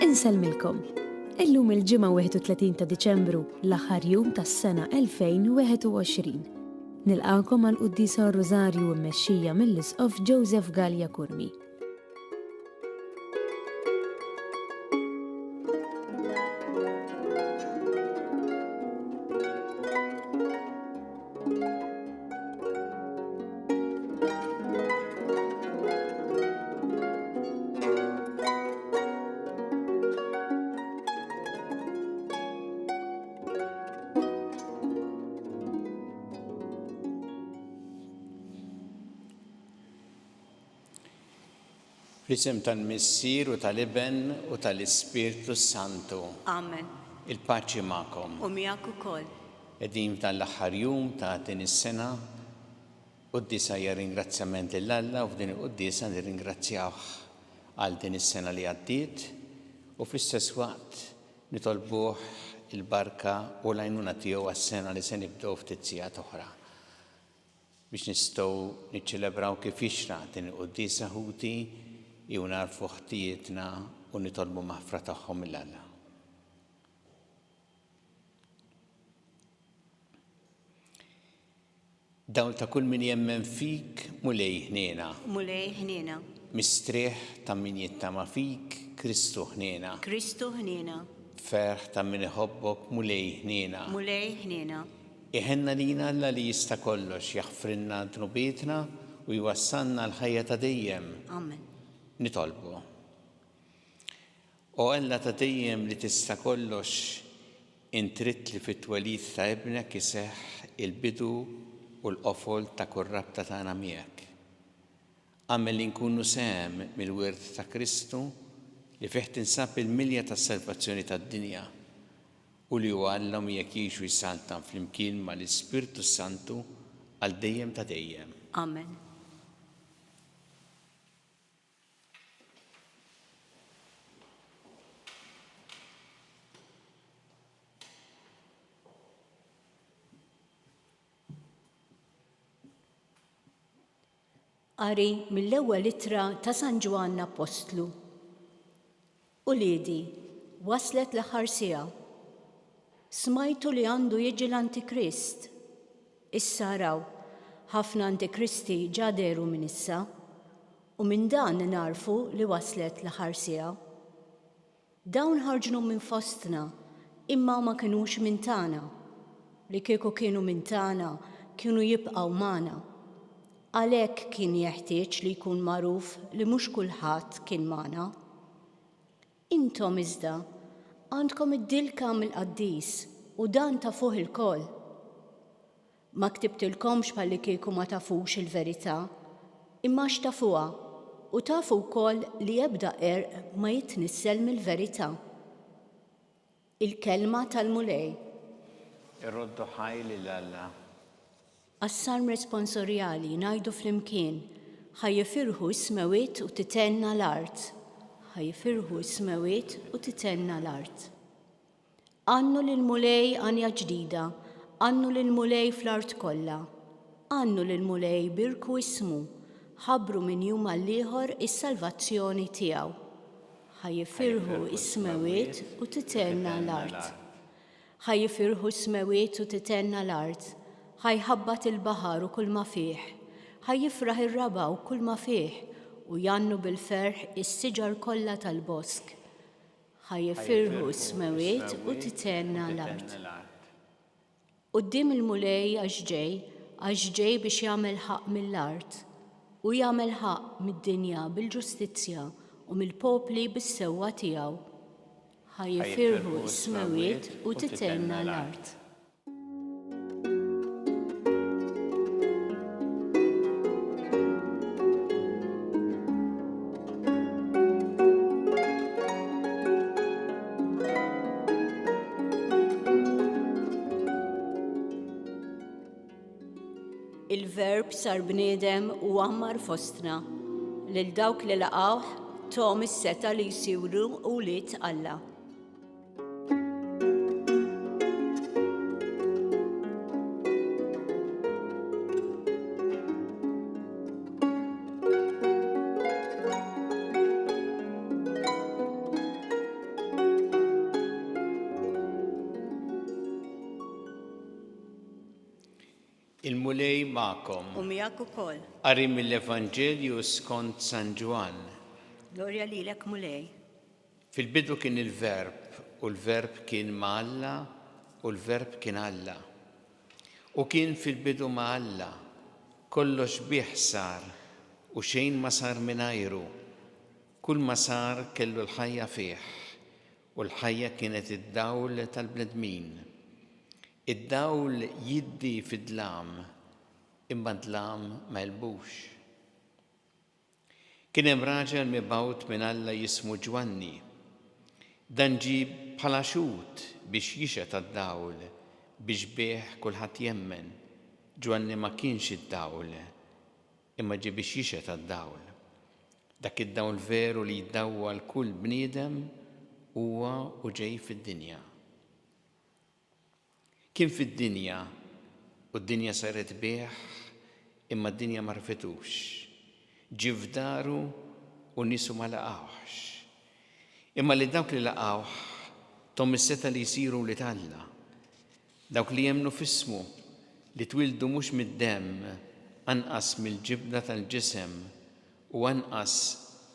Inselmilkom. Illum il-ġimgħa 31 ta' Diċembru l-aħħar jum tas-sena 2021. Nilqakom għal qudiesa Rożarju mmexxija mill-Isqof Joseph Gallia Kurmi. Fl-isem tal-Missier u tal-Iben u tal-Ispirtu Santu. Amen. Il-paċi magħkom. U miegħek ukoll. Qegħdin tal-aħħar jum ta' din is-sena qudiesa hija ringrazzjament lil Alla u f'din il-qudiesa nirringrazzjawh għal din is-sena li għaddiet u fl-istess waqt nitolbuh il-barka u l-għajnuna tiegħu għas-sena li se nibdew ftit sigħat oħra biex nistgħu niċċelebraw kif jixraq din il-qudiesa ħuti jew narfu ħtijietna u nitolbu maħfra tagħhom mill-Alla. Dawl ta' kull min jemmen fik mulej ħniena. Mulej ħniena. Mistrieħ ta' min jittama fik Kristu ħniena. Kristu ħniena. Ferħ ta' min iħobbok mulej ħniena. Mulej ħniena. Iħenna lina Alla li jista' kollox jaħfrinna dnubietna u jwassalna l-ħajja ta' dejjem. Amen. Nitolbu. O Alla ta' dejjem li tista' kollox intrid li fit-twelid ta' ibnek iseħħ il-bidu u l-qofol ta' kull rabta tagħna miegħek. Għamel li nkunu sehem mill-wirt ta' Kristu li fih tinsab il-milja tas-salvazzjoni tad-dinja u li huwa Alla miegħek jgħixu jsaltan flimkien mal-Ispirtu Santu għal dejjem ta' dejjem. Amen. Qari mill-ewwel ittra ta' San Ġwanna Apostlu. Uliedi, waslet l-aħħar siegħa. Smajtu li għandu jiġi l-Antikrist. Issa raw, ħafna Antikristi ġa deru minn issa u minn dan narfu li waslet l-aħħar siegħa. Dawn ħarġu minn fostna imma ma kinux minn tagħna. Li kieku kienu minn tagħna kienu jibqgħu magħna. Għalhekk kien jeħtieġ li jkun magħruf li mhux kulħadd kien magħna. Intom iżda għandkom id-dilka mill-Qaddis u dan tafuh il-koll. Ma ktibtilkomx bħalli kieku ma tafux il-verità, imma x'tafuha u tafu wkoll li ebda erq ma jitnissel mill-verità. Il-kelma tal-mulej. Irroddu ħaj lil Alla. Għas-salm responsorjali ngħidu flimkien ħajjifirħu s-smewiet u titenna l-art. Ħajjifirħu s-smewiet u titenna l-art. Għannu lil-mulej għanja ġdida, għannu lil-mulej fl-art kollha. Għannu lil-mulej birku ismu, ħabbru minn jum għall-ieħor is-salvazzjoni tiegħu. Ħajjifirħu s-smewiet u titenna l-art. Ħajjifirħu s-smewiet u titenna l-art. ħajħabbat il-baħar u kull ma fih, ħajjifraħ ir-raba u kull ma fih u jannu bil-ferħ is-siġar kollha tal-bosk. Ħajjifirħu s-smewiet u titenna l-art. Quddiem il-mulej għax ġej biex jagħmel ħaq mill-art u jagħmel ħaq mid-dinja bil-ġustizzja u mill-popli bis-sewwa tiegħu. Ħajjifirħu s-smewiet u titenna l-art. Il-Verb sar bniedem u għammar fostna, lil dawk li laqgħuh tom is-seta li jsiru wlied Alla. Il-mulej ma'kom. U miegħek ukoll. Qari mill-Evanġelju skont San Ġwan. Glorja lilek mulej. Fil-bidu kien il-Verb, u l-Verb kien ma' Alla, u l-Verb kien Alla. U kien fil-bidu ma' Alla, kollox bih sar, u xejn ma sar mingħajru. Kull ma sar kellu l-ħajja fih, u l-ħajja kienet id-dawl tal-bnedmin. Id-dawl jiddi fid-dlam, imma d-dlam ma jelbux. Kien hemm raġel mibgħut minn Alla jismu Ġwanni. Dan ġie bħala xut biex jixet għad-dawl, biex bih kulħadd jemmen. Ġwanni ma kienx id-dawl, imma ġie biex jixet għad-dawl. Dak id-dawl veru li jiddawwa l-kull bniedem huwa u ġej fid-dinja. Kien fid-dinja u d-dinja saret bih, imma d-dinja ma rfetux. Ġie f'daru u nisu ma laqgħux. Imma li dawk li laqgħuh tom is-seta li jsiru li Alla. Dawk li jemnu f'ismu li twildu mhux mid-demm, anqas mill-ġibda tal-ġisem u anqas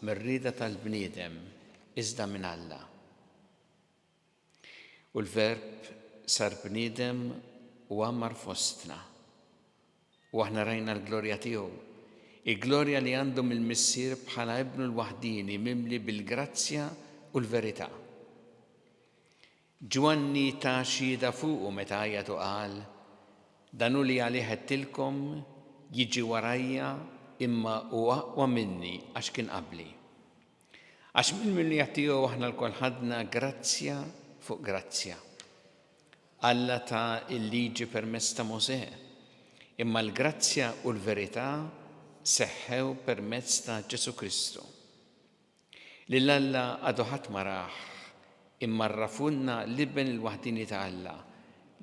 mir-rieda tal-bniedem, iżda minn Alla. U l-Verb sar bniedem u għammar fostna. U aħna rajna l-glorja tiegħu. Il-glorja li għandhom il-missier bħala ibnu l-waħdini mimli bil-grazzja u l-verità. Ġwanni ta' xhieda fuqu meta għajjatu qal, danu li għalih għedtilkom jiġi warajja imma u aqwa minni għax kien qabli. Għax mill-milli tiegħu aħna l-kol ħadna grazzja fuq grazzja. Alla ta' il-liġi permezz ta' Mosè, imma l-grazzja u l-verità seħħew permezz ta' Ġesu Kristu. Lil Alla għadu ħadd ma raħ, imma rrafunna l-ibn il-waħdini ta' Alla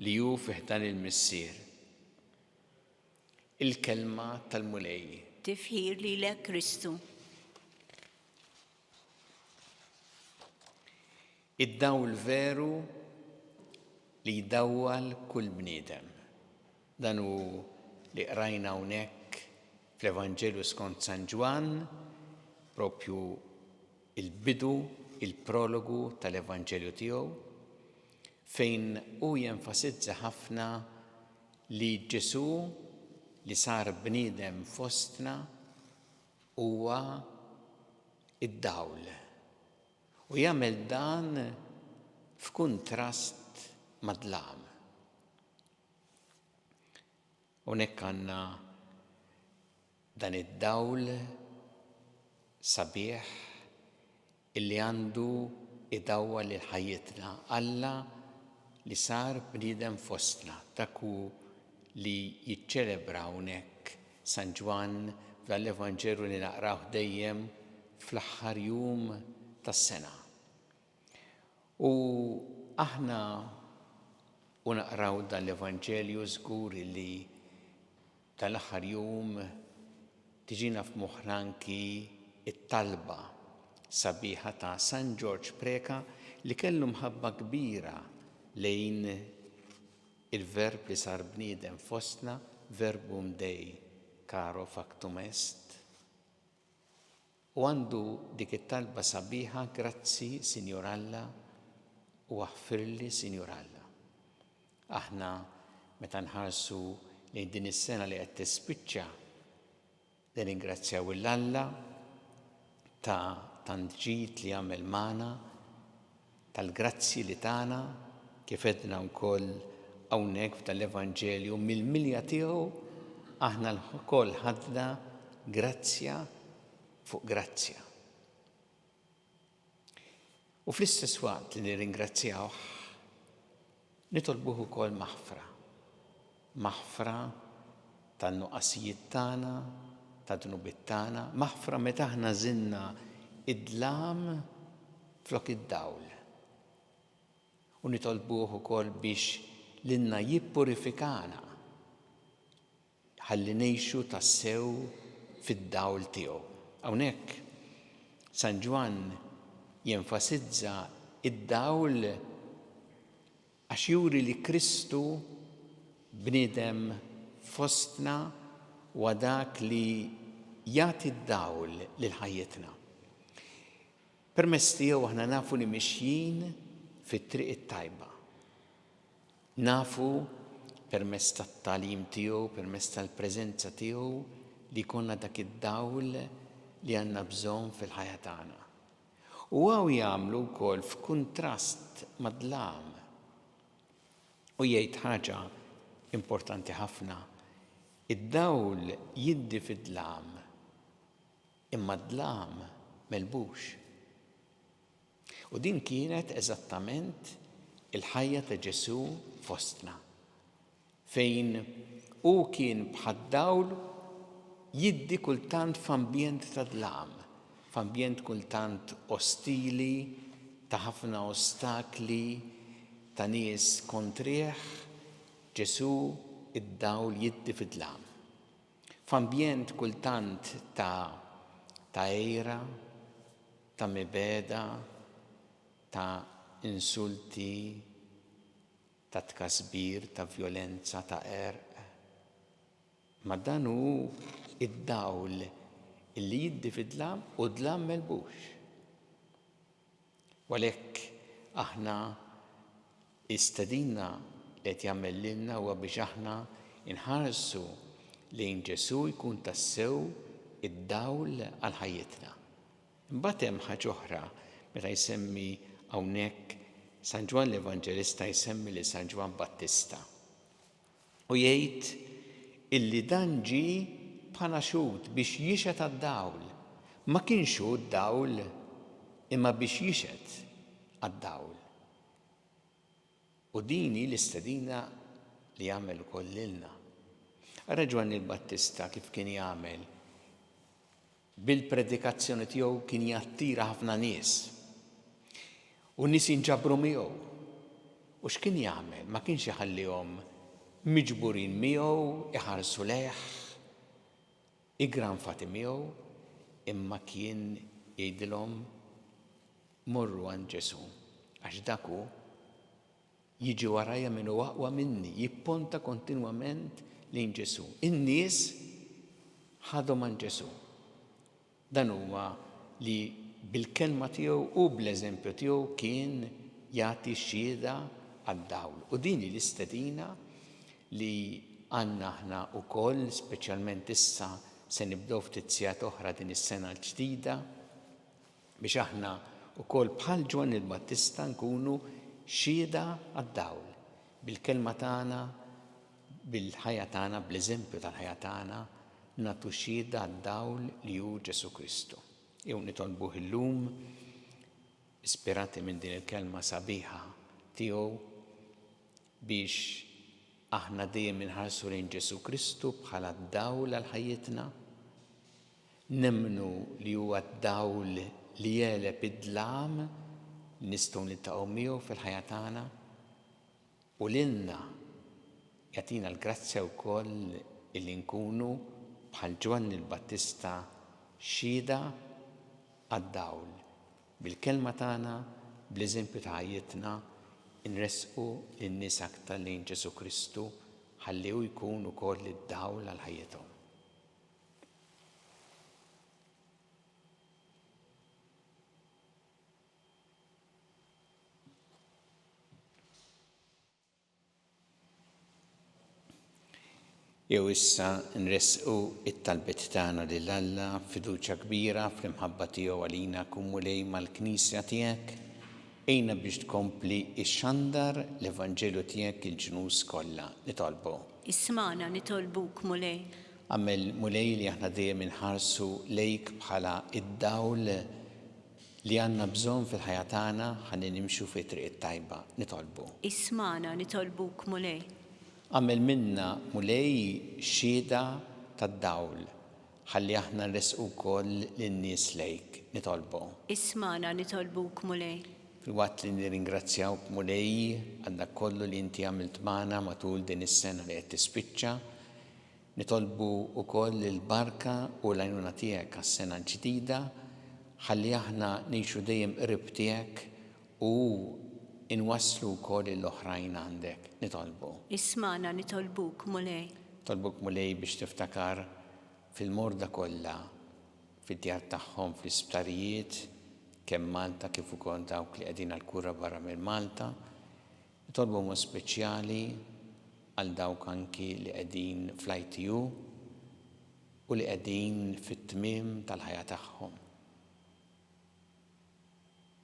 li hu fih dan il-missier. Il-kelma tal-mulej. Tifħir lilek Kristu. Id-dawl veru li jdawwal kull bniedem. Dan hu li qrajna hawnhekk fl-Evanġelju skont San Ġwan, propju il-bidu, il-prologu tal-Evanġelju tiegħu, fejn hu jenfasizza ħafna li Ġesu li sar bniedem fostna huwa id-dawl. U jagħmel dan f'kuntrast mad-dlam. Hawnhekk għandna dan id-dawl sabiħ illi għandu idawwa lil ħajjitna. Alla li sar bniedem fostna, dak hu li jiċċelebra hawnhekk San Ġwan fl-Evanġelju li naqraw dejjem fl-aħħar jum tas-sena. U aħna u naqraw dan l-Evanġelju żgur li tal-aħħar jum tiġina f'moħħna anki it-talba sabiħa ta' San George Preka li kellu mħabba kbira lejn il-verb li sar bniedem fostna, verbum Dei, caro factum est. U għandu dik it-talba sabiħa, grazzi, Sinjor Alla, u aħfirli, Sinjor Alla. Aħna meta nħarsu lejn din is-sena li qed tispiċċa, nirringrazzjaw il-Alla ta' tant ġid li għamel magħna, tal-grazzi li tagħna kif edna wkoll hawnhekk tal-Evanġelju mill-milja tiegħu aħna l-kol ħadna grazzja fuq grazzja. U fl-istess waqt li nirringrazzjawh, nitolbuh ukoll maħfra. Maħfra tan-nuqqasijiet tagħna, tad-dnubiet tagħna, maħfra meta aħna żinna id-dlam flok id-dawl. U nitolbuh ukoll biex lilna jippurifikana ħalli ngħixu tassew fid-dawl tiegħu. Hawnhekk San Ġwan jenfasizza id-dawl għax juri li Kristu bniedem fostna u dak li jagħti d-dawl lil ħajjitna. Permezz tiegħu aħna nafu li mixjin fit-triq it-tajba. Nafu permezz tat-tagħlim tiegħu, permezz tal-preżenza tiegħu li jkollna dak id-dawl li għandna bżonn fil-ħajja tagħna. U għaw jagħmlu wkoll f'kuntrast mad-dlam. U jgħid ħaġa importanti ħafna, id-dawl jiddi fid-dlam, imma d-dlam melbux. U din kienet eżattament il-ħajja ta' Ġesu fostna, fejn u kien bħad-dawl jiddi kultant f'ambjent ta' dlam, f'ambjent kultant ostili, ta' ħafna ostakli, ta' nies kontrih, Ġesu id-dawl jiddi fid-dlam. F'ambjent kultant ta' ejra, ta' mibeda, ta' insulti, ta' tkasbir, ta' violenza, ta' erq. Ma dan hu id-dawl illi jiddi fid-dlam u dlam melbux. Walhekk aħna istedinna li qed jagħmel lilna huwa biex aħna inħarsu lejn Ġesu jkun tassew id-dawl għal ħajjitna. Imbagħad hemm ħaġa oħra meta jsemmi hawnhekk San Ġwan l-Evanġelista jsemmi li San Ġwan Battista. U jgħid illi dan ġie bħala xud biex jixet għad-dawl. Ma kienx hu d-dawl imma biex jixet għad-dawl. U dini l-istedina li jagħmel ukoll lilna. Ara Ġwan il-Battista kif kien jagħmel bil-predikazzjoni tiegħu kien jattira ħafna nies. U nies jinġabru miegħu. U x'kien jagħmel? Ma kienx iħallihom miġburin miegħu, iħarsu leħ, igranfati miegħu, imma kien jgħidilhom morru għand Ġesu. Għax dak hu jiġi warajja minnu aqwa minni, jipponta kontinwament lejn Ġesu. In-nies ħadhom għand Ġesu. Dan huwa li bil-kelma tiegħu u bl-eżempju tiegħu kien jagħti xhieda għad-dawl. U din l-istedina li għandna aħna wkoll, speċjalment issa se nibdew ftit sigħat oħra din is-sena l-ġdida biex aħna wkoll bħal Ġwan il-Battista nkunu xhieda għad-dawl. Bil-kelma tagħna, bil-ħajja tagħna, bl-eżempju tal-ħajja tagħna, nagħtu xhieda għad-dawl li hu Ġesu Kristu. Jew nitolbuh illum, ispirati minn din il-kelma sabiħa tiegħu biex aħna dejjem inħarsu lejn Ġesu Kristu bħala d-dawl għal ħajjitna, nemmnu li huwa d-dawl li jeleb id-dlam nistgħu niltaqgħu miegħu fil-ħajja tagħna u lilna jagħtina l-grazzja wkoll illi nkunu bħal Ġwan il-Battista xhieda għad-dawl. Bil-kelma tagħna, bl-eżempju ta' ħajjitna, inresqu lin-nies aktar lejn Ġesu Kristu ħalli hu jkun ukoll id-dawl għal ħajjithom. Jew issa nresqu it-talbiet tagħna lil Alla fiduċja kbira fl-imħabba tiegħu għalina kumulej mal-Knisja tiegħek, ejna biex tkompli ix-xandar l-Evanġelju tiegħek il-ġnus kollha nitolbu. Ismana nitolbuk mulej. Għamel mulej li aħna dejjem inħarsu lejk bħala id-dawl li għandna bżonn fil-ħajja tagħna ħalli nimxu fi triq tajba nitolbu. Ismana nitolbuk mulej. Għamel minna mulej xhieda tad-dawl ħalli aħna nresqu wkoll lin-nies lejk nitolbu. Ismana nitolbuk mulej. Filwaqt li nirringrazzjawk mulej għal dak kollu li inti għamilt magħna matul din is-sena li qed tispiċċa, nitolbu wkoll il-barka u l-għajnuna tiegħek għas-sena l-ġdida ħalli aħna ngħixu dejjem qrib tiegħek u inwasslu wkoll l-oħrajn għandek nitolbu. Ismana nitolbuk mulej. Tolbuk mulej biex tiftakar fil-morda kollha fid-djar tagħhom fl-isptarijiet kemm Malta kif ukoll dawk li qegħdin għall-kura barra minn Malta. Nitolbu mod speċjali għal dawk anki li qegħdin fl-ITU u li qegħdin fit-tmiem tal-ħajja tagħhom.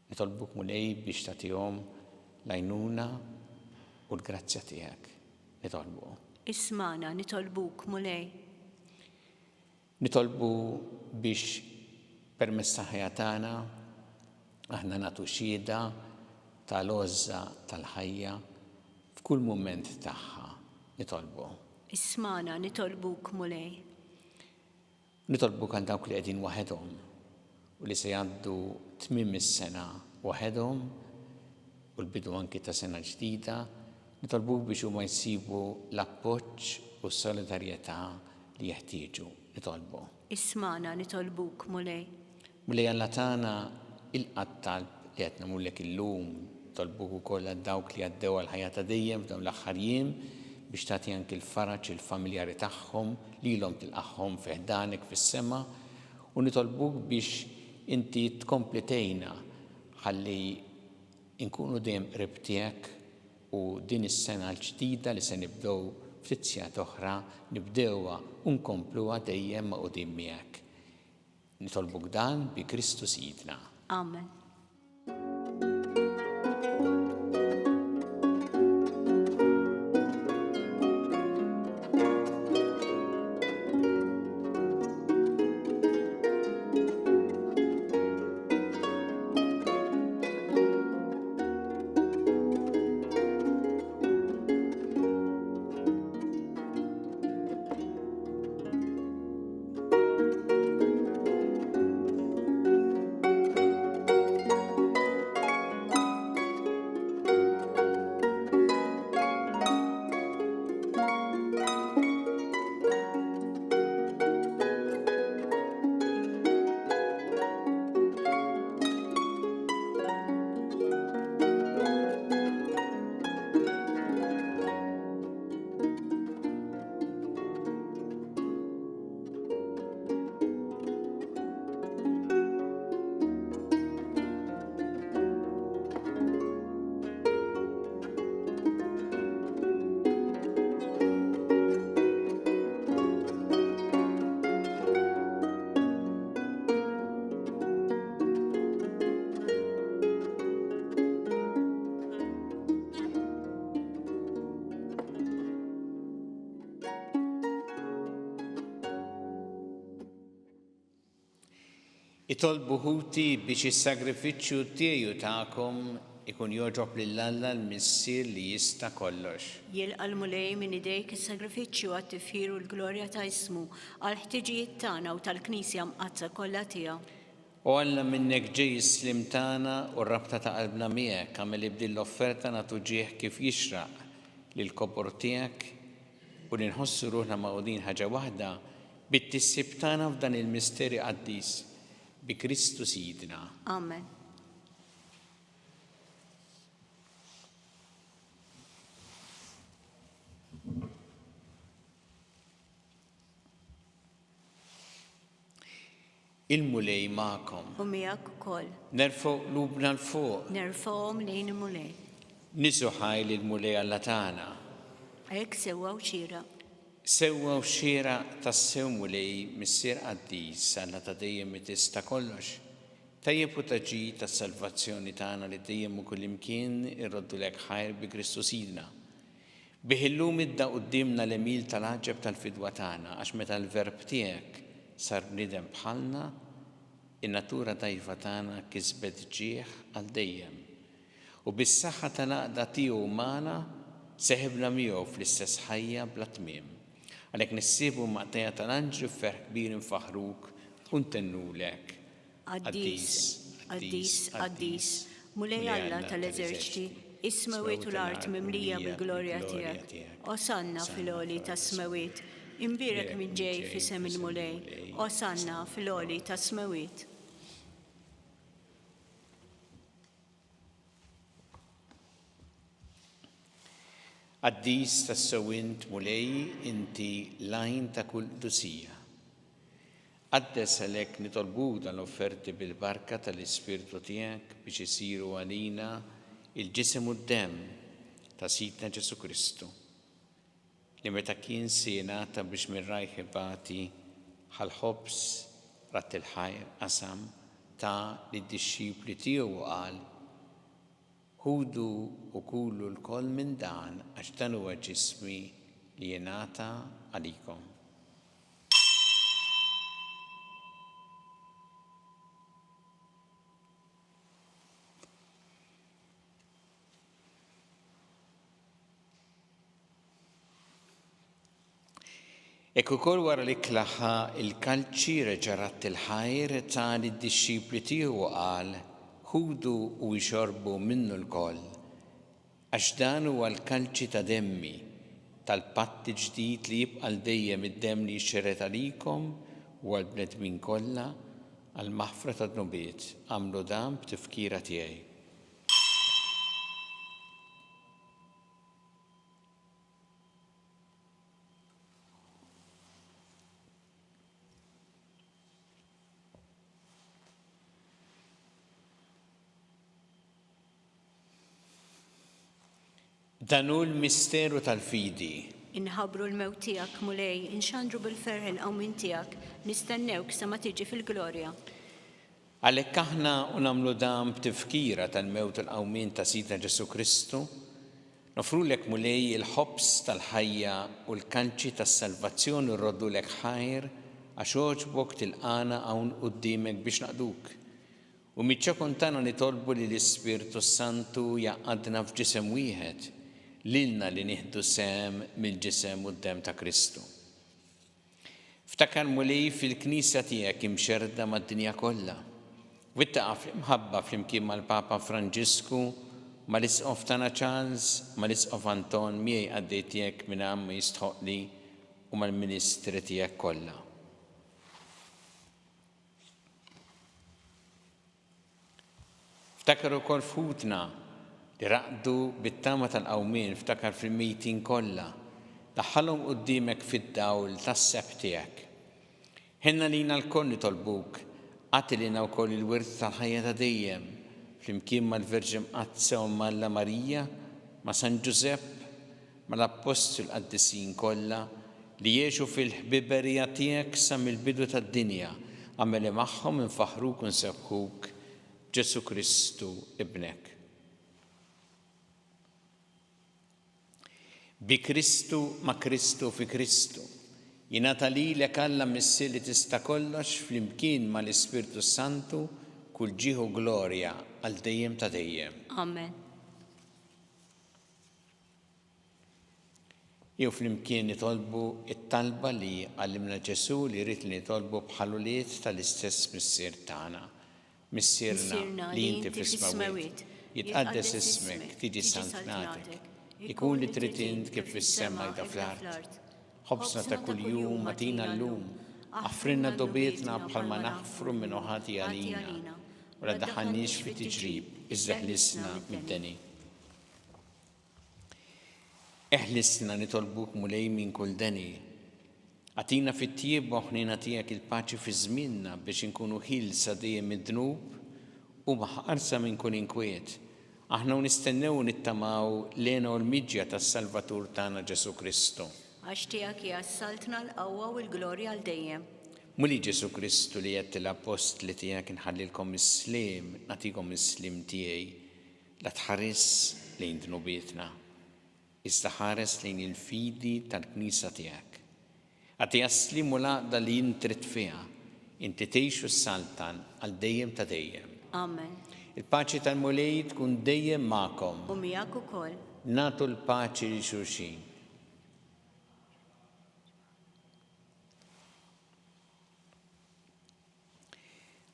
Nitolbuk mulej biex tagħtihom l-għajnuna u l-grazzja tiegħek. Nitolbu. Ismana, nitolbuk mulej. Nitolbu biex permezz ta' ħajja tagħna aħna nagħtu xhieda tal-għoża tal-ħajja f'kull mument tagħha. Nitolbu. Ismana, nitolbuk mulej. Nitolbuk għal dawk li qegħdin waħedhom u li se jgħaddu tmiem is-sena waħedhom u l-bidu anki ta' sena ġdida. Nitolbuk biex huma jsibu l-appoġġ u s-solidarjetà li jeħtieġu. Nitolbu. Ismana, nitolbuk mulej. Mulej Alla tagħna il-qattalb li qed nagħmulek illum, tolbuk ukoll għal dawk li għaddew għal ħajja ta' dejjem f'dawn l-aħħar jiem biex tagħti anke l-faraġ il-familjari tagħhom lilhom tilqahom fi ħdanek fis-sema u nitolbuk biex inti tkompli tgħinna ħalli nkunu dejjem qrib tiegħek u din is-sena l-ġdida li se nibdew ftit sigħat oħra nibdewha u nkompluha dejjem ma' quddiem miegħek. Nitolbuk dan bi Kristu Sidna. Amen. Itolbu ħuti biex is-sagrifiċċju tiegħu tagħkom ikun jogħġob lill-Alla l-Missier li jista' kollox. Jilqa' l-mulej minn idejk is-sagrifiċċju għat-tifħir u l-glorja ta' ismu għal ħtiġijiet tagħna u tal-Knisja mqazza kollha tiegħu. U Alla minnek ġej is-slim tagħna u r-rabta ta' qalbna miegħek għamel ibdil l-offerta nagħtu ġieħ kif jixraq lil-kobor tiegħek u li nħossu ruħna maqudin ħaġa waħda bit-tissib tagħna f'dan il-misteri qaddis bi Kristu Sidna. Amen. Il-mulej magħkom. U miegħek ukoll. Nerfgħu qlubna l-fuq. Nerfgħuhom lejn il-mulej. Nisu ħajli l-mulej Alla tagħna. Hekk sewwa u xieraq. Sewwa u xieraq tas-sew mulej missier qaddis Alla ta' dejjem mi tista' kollox. Tajjeb u taġi tas-salvazzjoni tagħna li dejjem u kullimkien irroddu lek ħajr bi Kristu Sidna. Bih illum idda qudiemna l-emil tal-aġeb tal-fidwa tagħna għax meta l-verb tiegħek sar bniedem bħalna, in-natura dgħajfa tagħna kisbet ġieħ għal dejjem. U bis-saħħa tal-għaqda tiegħu magħna seħibna miegħu fl-istess ħajja bla tmiem. Għalhekk nissibu maqtejja tal-anġlu fferħ kbir infaħruk u ntennulek. Qaddis, qaddis, qaddis, mulej Alla tal-eżerċiti, is-smawiet u l-art mimlija bil-glorja tiegħek. Osanna fil-għoli tas-smawiet. Imbirek minn ġej f'isem il-mulej, osanna fil-għoli tas-smawiet. Qaddis tas-sewwint mulej inti lajn ta' kull qdusija. Qaddes għalhekk nitolbuk dan l-offerti bil-barka tal-Ispirtu tiegħek biex isiru għalina il-ġisem u d-demm ta' Sidna Ġesu Kristu, li meta kien sienata biex mir-rajħ ibati ħal-ħobs rat il-ħajr qasam ta' lid-dixxipli tiegħu qal: ħudu u kulu l-koll minn dan għax dan huwa ġismi li jingħata għalikom. Ekk ukoll wara li klaħħa il-kalċi reġa' rat il-ħajr ta' lid-dixxipli tiegħu qal: ħudu u jxorbu minnu l-koll, għax dan huwa l-kalċi ta' demmi tal-patt ġdid li jibqa' dejjem id-demm li jxxerret għalikom u għall-bnedmin kollha għall-maħfra tad-nubiet. Għamlu dan b'tifkira tiegħi. Dan hu l-misteru tal-fidi. Inħabru l-mewt tiegħek mulej, inxandru bil-ferħ il-qawmin tiegħek, nistennewk sa ma tiġi fil-glorja. Għalhekk aħna u nagħmlu dan b'tifkira tal-mewt il-qawmin ta' Sidna Ġesu Kristu, nofrulek mulej il-ħobs tal-ħajja u l-kanċi tas-salvazzjoni rroddulek ħajr għax oġbok tilqana hawn quddiemek biex naqduk. U miċ-ċokun tagħna nitolbu li l-Ispirtu Santu jaqgħadna f'ġisem wieħed lilna li nieħdu sehem mill-ġisem u d-demm ta' Kristu. Ftakar mulej fil-Knisja tiegħek imxerda mad-dinja kollha. Wittaqa' fl-imħabba flimkien mal-Papa Franġisku, mal-Isqof tagħna Charles, mal-Isqof Anton miegħi għaddej tiegħek minn hemm jistħoqli u mal-Ministri tiegħek kollha. Ftakar ukoll futna li raqdu bit-tama tal-qawmien, ftakar fil-mejtin kollha, daħħalhom quddiemek fid-dawl tas-seb tiegħek. Ħenna lina l-koll nitolbuk, għati lina wkoll il-wirt tal-ħajja ta' dejjem, flimkien mal-Verġi Mqazza u Malla Marija, ma' San Ġusepp, mal-Apostol qaddisin kollha li jgħixu fil-ħbiberija tiegħek sa mill-bidu tad-dinja, għameli magħhom infaħruk u nsebbħuk Ġesu Kristu ibnek. Bi Kristu ma' Kristu fi Kristu. Jingħata lilek Alla missi li tista' kollox flimkien mal-Ispirtu Santu kull ġieħu glorja għal dejjem ta' dejjem. Amen. Jew flimkien nitolbu it-talba li għallimna Ġesu li jrid li nitolbu bħaluliet tal-istess missier tagħna. Missierna li inti fis-smawiet, jitqaddes ismek, tiġi santnatek, ikun li trid int kif fis-sema jda fl-art. Ħobsna ta' kuljum matina llum, aħfrinna dobietna bħalma naħfru minn ħati għalina, u la daħħalniex fi tiġrib, iżda ħlisna mid-deni. Eħlisna nitolbuk mulej minn kull deni. Għatina fit-tieb ħnina tiegħek il-paċi fi żmienna biex inkunu ħilsa dejjem id-dnub u maħqarsa minn kull inkwiet. Aħna nistennew nittamaw lena u l-miġja tas-Salvatur tagħna Ġesu Kristu. Għax tiegħek jassaltna l-qawwa u l-glorja għal dejjem. Muli Ġesu Kristu li qed l-apostli tiegħek inħallilkom is-sliem, nagħtikom is-sliem tiegħi la tħares lejn dnubietna. Iżda ħares lejn il-fidi tal-Knisja tiegħek. Għati jaslim u laqda li jintrit fiha, inti tgħixu s-saltan għal dejjem ta' dejjem. Amen. Il-paċi tal-mulej tkun dejjem magħkom. U miegħek ukoll. Nagħtu l-paċi li xulxin.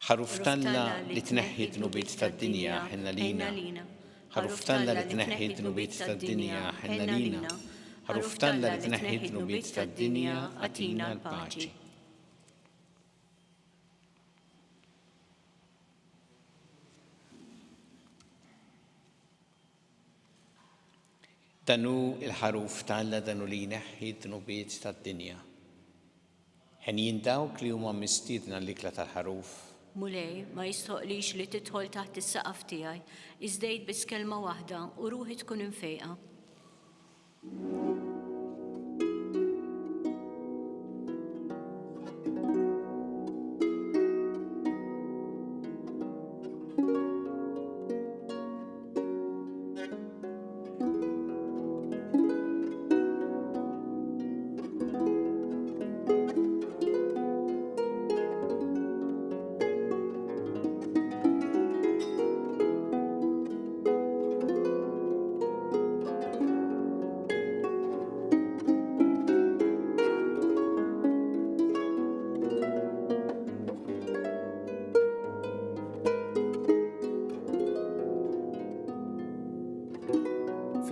Ħaruf Talla li tneħħi d-nubiet tad-dinja ħinna lina. Ħaruf Talla li tneħħi d-nubiet tad-dinja ħinna lina. Ħaruf Talla li tneħħi d-nubiet tad-dinja għatina l-paċi. Danu il-ħaruf tal-Alla danu li jneħħi d-dnubiet tad-dinja. Ħenjin dawk li huma mistiedna l-ikla tal-ħaruf. Mulej ma jistoqlix li tidħol taħt is-saqaf tiegħi, iżdejt biss kelma waħda u ruħi tkun infejqa.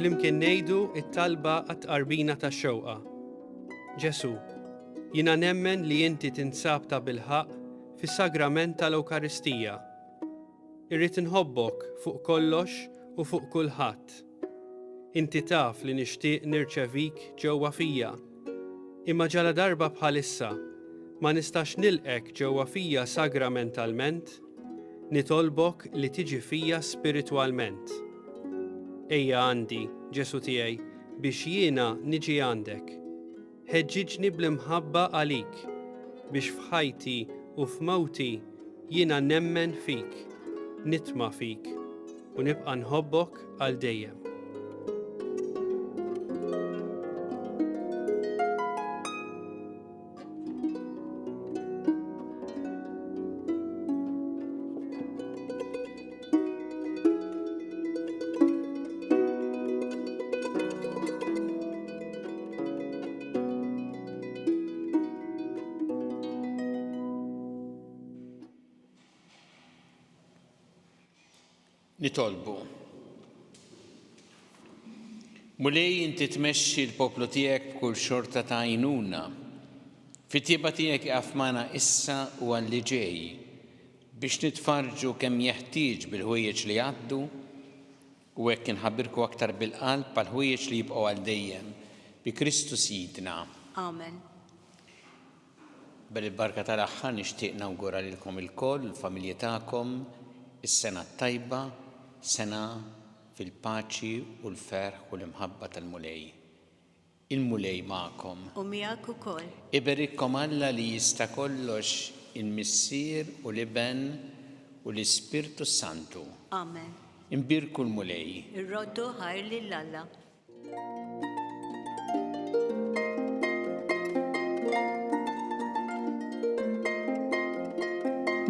Flimkien ngħidu it-talba għat-qarbina tax-xewqa. Ġesu, jiena nemmen li inti tinsab ta' bilħaq fis-sagrament tal-Ewkaristija. Irrid inħobbok fuq kollox u fuq kulħadd. Inti taf li nixtieq nirċevik ġewwa fija. Imma ġala darba bħalissa ma nistax nilqek ġewwa fija sagramentalment, nitolbok li tiġi fija spiritwalment. Ejja għandi, Ġesu tiegħi, biex jiena niġi għandek. Ħeġġiġni bl-imħabba għalik, biex f'ħajti u f'mawti jiena nemmen fik, nitma' fik u nibqa' nħobbok għal dejjem. Nitolbu. Mulej inti tmexxi l-poplu tiegħek b'kull xorta ta' għajnuna. Fit-tieba tiegħek jaqaf magħna issa u għalli ġej biex nitfarġu kemm jeħtieġ bil-ħwejjeġ li għaddu u hekk inħabbirku aktar bil-qalb għal ħwejjeġ li jibqgħu għal dejjem bi Kristu Sidna. Amen. Bil-barka tal-aħħar nixtieq nawgura lilkom ilkoll, il-familji tagħkom, is-sena tajba, sena fil-paċi u l-ferħ u l-imħabba tal-mulej. Il-mulej magħkom. U miegħek ukoll. Iberikkom Alla li jista' kollox il-Missier u l-Iben u l-Ispirtu Santu. Amen. Imbirku l-mulej. Irroddu ħajr lill-Alla.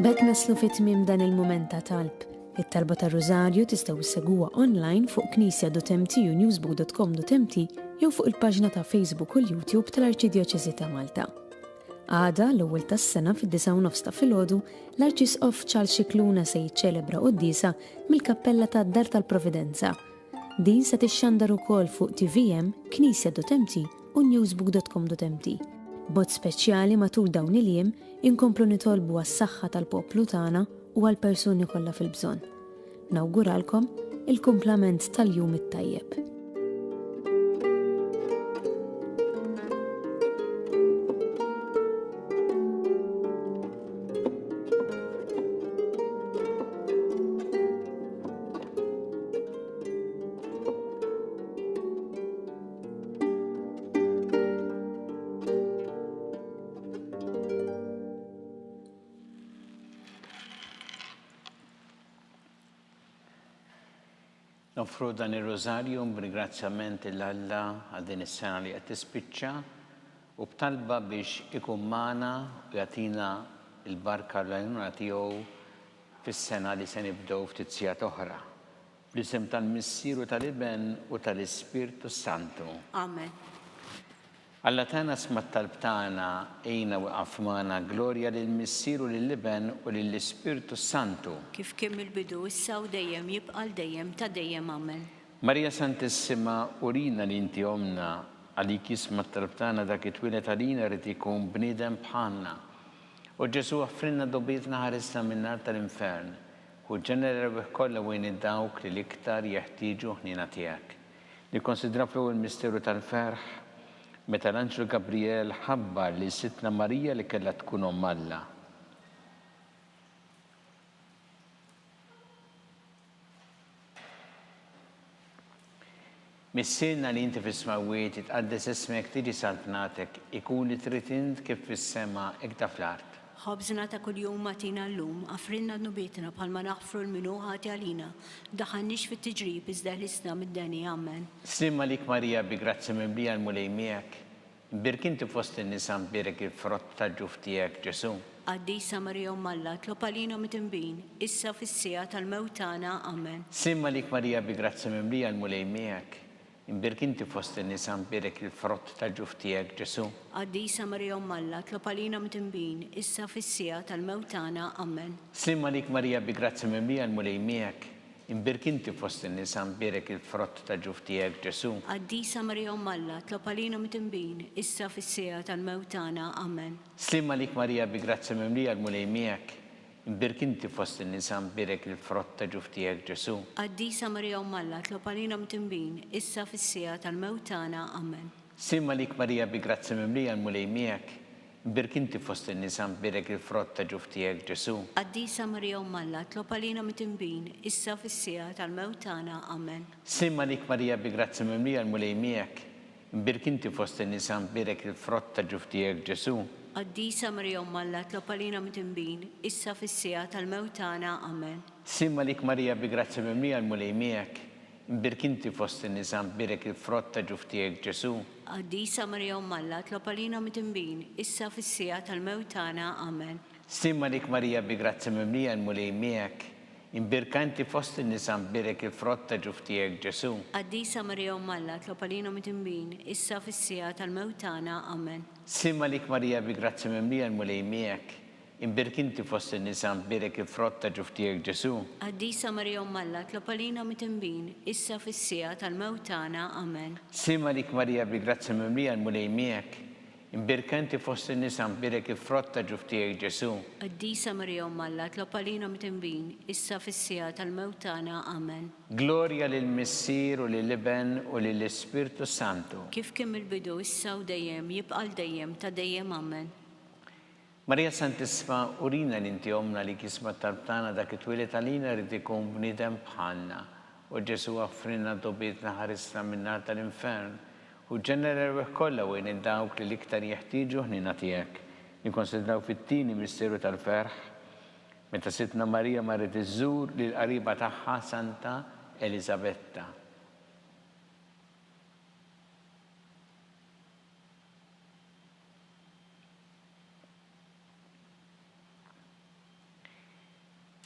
B'hekk naslu fit-tmiem dan il-mument ta' talb. It-talba tar-Rożarju tistgħu isseguha online fuq knisja.mt u newsbook.com.mt jew fuq il-paġna ta' Facebook u l-YouTube tal-Arċidjoċesi ta' Malta. Għada l-ewwel tas-sena fid-9:09 ta' filgħodu l-Arċisqof Charles Scicluna se jiċċelebra qudiesa mill-Kappella tad-Dar tal-Providenza. Din se tixxandar ukoll fuq TVM, knisja.mt u newsbook.com.mt. B'mod speċjali matul dawn il-jiem inkomplu nitolbu għas-saħħa tal-poplu tagħna u għal-persuni kollha fil-bżonn. Nawguralkom il-kumplament tal-jum it-tajjeb. Nofru dan ir-Rożarju b'ringrazzjament l-Alla għal din is-sena li qed tispiċċa u b'talba biex ikun magħna u jagħtina l-barka l-għajnuna tiegħu fis-sena li se nibdew ftit sigħat oħra. Bl-isem tal-Missieru tal-Iben u tal-Ispirtu Santu. Amen. Alla tagħna sma' t-talb tagħna ejna waqaf magħna glorja lill-Missieru lill-Iben u lill-Ispirtu Santu. Kif kien mill-bidu issa u dejjem jibqa' dejjem ta' dejjem amen. Marija Santissima, urina li inti omna għalik jisma' t-talb tagħna dak it-twilet għalina rid ikun bniedem bħalna. U Ġesu għaffrinna dobietna ħaresna min-nar tal-infern u ġenera kollha wejn id-dawk li l-iktar jeħtieġu ħnina tiegħek. Nikkonsidraw fl-ewwel misteru tal-ferħ meta l-Anġlu Gabriel ħabbar li Sittna Marija li kellha tkun Omm Alla. Missielna li inti fis-smawiet tqaddes ismek tiġi saltnatek ikun li trid int kif fis-sema hekk ta' fl-art. ħobżna ta' kuljum matina llum, għafrinna d-nubietna bħalma naħfru l-minu ħati għalina, daħannix fit-tiġrib iżda ħlisna mid-deni, Amen. Slimma lik Marija bi grazzi mimlija l-mulej miegħek, birkinti fost in-nisa mbirek il-frott tal-ġuf tiegħek Ġesu. Qaddisa Marija Omm Alla, tlob għalina mit-imbin, issa fis-sija tal-mewt tagħna, Amen. Slimma lik Marija bi grazzi mimlija l-mulej miegħek, birkinti fost in-nisa mbirek il-frott tal-ġuf tiegħek Ġesu. Qaddisa Marija Omm Alla, tlob għalina mit-imbin, issa fis-sija tal-mewt tagħna, Amen. Slimma lik Marija bi grazzi mimlija l-mulej miegħek, birkinti fost in-nisa mbirek il-frott tal-ġuf tiegħek Ġesu. Qaddisa Marija Omm Alla, tlob għalina mit-imbin, issa fis-sija tal-mewt tagħna, Amen. Slimma lik Marija bi grazzi mimlija l-mulej miegħek, birkinti fost in-nisa mbirek il-frott tal-ġuf tiegħek Ġesu. Qaddisa Marija Omm Alla, tlob għalina mit-imbin, issa fis-sija tal-mewt tagħna, Amen. Slimma lik Marija bi grazzi mimlija l-mulej miegħek, birkinti fost in-nisa mbirek il-frott tal-ġuf tiegħek Ġesu. Qaddisa Marija Omm Alla, tlob għalina mit-imbin, issa fis-sija tal-mewt tagħna, Amen. Slimma lik Marija bi grazzi mimlija l-mulej miegħek, birkinti fost in-nisa mbirek il-frott tal-ġuf tiegħek Ġesu. Qaddisa Marija Omm Alla, tlob għalina mit-imbin, issa fis-sija tal-mewt tagħna, Amen. Slimma lik Marija bi grazzi mimlija l-mulej miegħek, birkinti fost in-nisa mbirek il-frott tal-ġuf tiegħek Ġesu. Qaddisa Marija Omm Alla, tlob għalina mit-imbin, issa fis-sija tal-mewt tagħna, Amen. Slimma lik Marija bi grazzi mimlija l-mulej miegħek, birkanti fost in-nisa mbirek il-frott tal-ġuf tiegħek Ġesu. Qaddisa Marija Omm Alla, tlob għalina mit-imbin, issa fis-sija tal-mewt tagħna, Amen. Slimma lik Marija bi grazzi mimlija l-mulej miegħek, birkinti fost in-nisa mbirek il-frott tal-ġuf tiegħek Ġesu. Qaddisa Marija Omm Alla, tlob għalina mit-imbin, issa fis-sija tal-mewt tagħna, Amen. Slimma lik Marija bi grazzi mimlija l-mulej miegħek, birkanti fost in-nisa mbirek il-frott tal-ġuf tiegħek Ġesu. Qaddisa Marija Omm Alla, tlob għalina mit-imbin, issa fis-sija tal-mewt tagħna, Amen. Glorja lill-Missier u lill-Iben u lill-Ispirtu Santu. Kif kemm il-bidu issa u dejjem jibqa' dejjem ta' dejjem, Amen. Marija Santisma, urina l-inti omna li kisma tartana dak it-twilet għalina rrid ikun bniedem bħalna. U Ġesu għaffrinna dobietna ħarisna minnar tal-infern. U ġenerer kollha wejn id-dawk li l-iktar jeħtieġu ħnina tiegħek. Nikkonsidraw fit-tieni misteru tal-ferħ, meta Sittna Marija marret iżżur lil qariba tagħha Santa Elisabetta.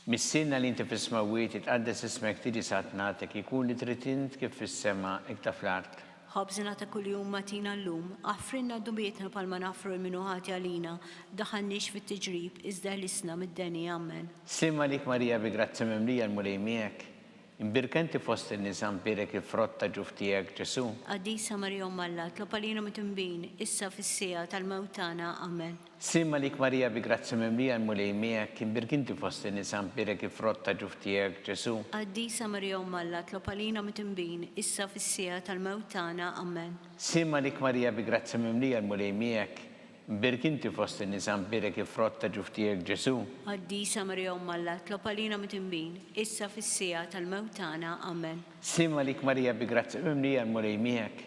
Missielna li inti fis-smawiet tqaddes ismek tiġi saltnatek ikun li trid int kif fis-sema hekk ta' fl-art. Ħobżna ta' kuljum matina llum, għafrinna d-dubietna palma nafru l-minu ħati għalina, daħannix fit-tiġrib, iżda ħlisna mid-deni, Amen. Slimma lik Marija bi grazzi mimlija l-mulej miegħek, birkanti fost in-nisa mbirek il-frott tal-ġuf tiegħek Ġesu. Qaddisa Marija Omm Alla, tlob għalina mit-imbin, issa fis-sija tal-mewt tagħna, Amen. Slimma lik Marija bi grazzi mimlija l-mulej miegħek, birkinti fost in-nisa mbirek il-frott tal-ġuf tiegħek Ġesu. Qaddisa Marija Omm Alla, tlob għalina mit-imbin, issa fis-sija tal-mewt tagħna, Amen. Slimma lik Marija bi grazzi mimlija l-mulej miegħek, birkinti fost in-nisa mbirek il-frott tal-ġuf tiegħek Ġesu. Qaddisa Marija Omm Alla, tlob għalina mit-imbin, issa fis-sija tal-mewt tagħna, Amen. Slimma lik Marija bi grazzi mimlija l-mulej miegħek,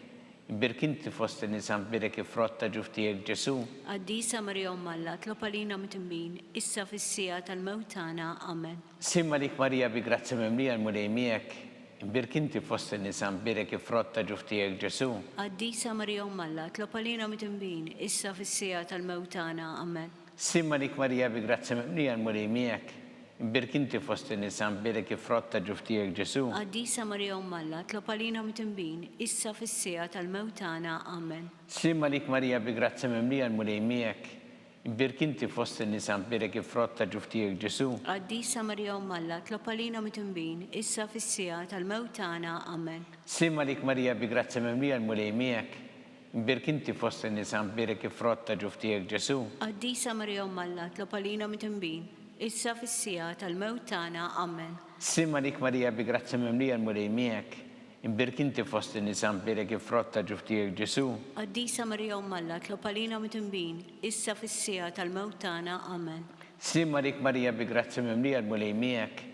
birkinti fost in-nisa mbirek il-frott tal-ġuf tiegħek Ġesu. Qaddisa Marija Omm Alla, tlob għalina mit-imbin, issa fis-sija tal-mewt tagħna, Amen. Slimma lik Marija bi grazzi mimlija l-mulej miegħek, birkinti fost in-nisa mbirek il-frott tal-ġuf tiegħek Ġesu. Qaddisa Marija Omm Alla, tlob għalina mit-imbin, issa fis-sija tal-mewt tagħna, Amen. Slimma lik Marija bi grazzi mimlija l-mulej miegħek, birkinti fost in-nisa mbirek il-frott tal-ġuf tiegħek Ġesu. Qaddisa Marija Omm Alla, tlob għalina mit-imbin, issa fis-sija tal-mewt tagħna, Amen. Slimma lik Marija bi grazzi mimlija l-mulej miegħek, birkinti fost in-nisa mbirek il-frott tal-ġuf tiegħek Ġesu. Qaddisa Marija Omm Alla, tlob għalina mit-imbin, issa fis-sija tal-mewt tagħna, Amen. Slimma lik Marija bi grazzi mimlija l-mulej miegħek, birkinti fost in-nisa mbirek il-frott tal-ġuf tiegħek Ġesu. Qaddisa Marija Omm Alla, tlob għalina mit-imbin, issa fis-sija tal-mewt tagħna, Amen. Slimma lik Marija bi grazzi mimlija l-mulej miegħek, imbirk inti fost in-nisa nbirek il-frott ta' ġuf tiegħek Ġesu. Qaddisa Marija Ummalla, tlop għalina mit-imbin, issa fis-sija tal-mewt tagħna. Amen. Simma lik Marija bi grazzi mimlija l-mulej miegħek,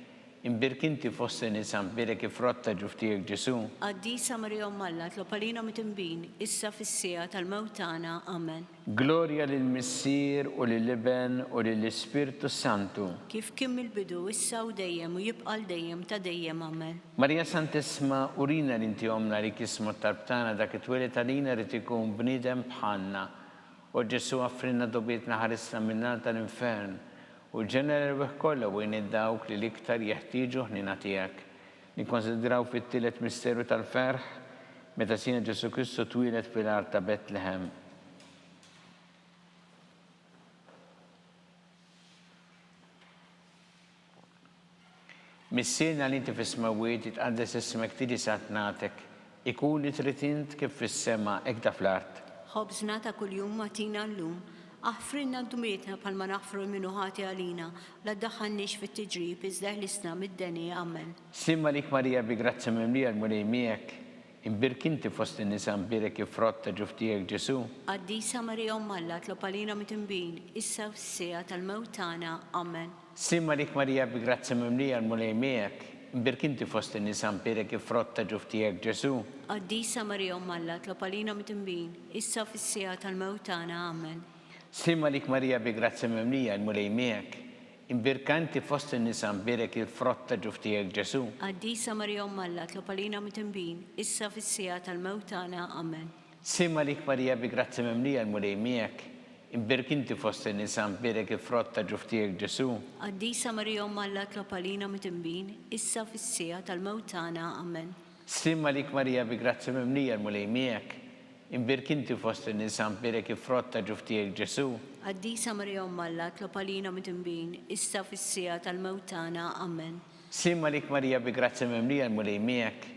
imbirk inti fost in-nisa nbirek il-frott ta' ġuf tiegħek Ġesu. Qaddisa Marija Ummalla, tlop għalina mit-imbin, issa fis-sija tal-mewt tagħna. Amen. Glorja lill-Missier u lill-Iben u lill-Ispirtu Santu. Kif kien mill-bidu, issa u dejjem u jibqa' dejjem ta' dejjem. Amen. Marija Santissima, urina l-inti omna li kismu tarbtana dak it-twilet għalina rrid ikun bniedem bħalna. U Ġesu għaffrinna dobietna ħarisna minna tal-infern. U ġener l kollha u dawk li l-iktar jeħtieġu ħnina tiegħek. Nikkonsidraw fit-tielet misteru tal-ferħ meta sina Ġesu Kristu twilet fil-art ta' Betlehem. Missierna li inti fis-smawiet jitqaddes ismek tiġi satnatek, ikun li trid int kif fis-sema hekk fl-art. Ħobżna ta' kuljum matina llum, aħfrinna d-dumietna palma naħfru l-minuħati għalina, la ddaħħalniex fit-tiġrib iżda ħlisna mid-deni. Amen. Simma lik Marija bi grazzi mimlija l-mulej miegħek, imbirk inti fost in-nisa nbirek il-frott ta' ġuf tiegħek Ġesu. Qaddisa Marija Ummalla, tlop għalina mit-imbin, issa fis-sija tal-mewt tagħna. Amen. Simma lik Marija bi grazzi mimlija l-mulej miegħek, imbirk inti fost in-nisa nbirek il-frott ta' ġuf tiegħek Ġesu. Qaddisa Marija Ummalla, tlop għalina mit-imbin, issa fis-sija tal-mewt tagħna. Amen. Simma lik Marija bi grazzi mimlija l-mulej miegħek, imbirk inti fost in-nisa nbirek il-frott ta' ġuf tiegħek Ġesu. Qaddisa Marija Ummalla, tlop għalina mit-imbin, issa fis-sija tal-mewt tagħna. Amen. Simma lik Marija bi grazzi mimlija l-mulej miegħek, imbirk inti fost in-nisa nbirek il-frott ta' ġuf tiegħek Ġesu. Qaddisa Marija Ummalla, tlop għalina mit-imbin, issa fis-sija tal-mewt tagħna. Amen. Simma lik Marija bi grazzi mimlija l-mulej miegħek, imbirk inti fost in-nisa nbirek il-frott ta' ġuf tiegħek Ġesu. Qaddisa Marija Ummalla, tlop għalina mit-imbin, issa fis-sija tal-mewt tagħna. Amen. Simma lik Marija bi grazzi mimlija l-mulej miegħek,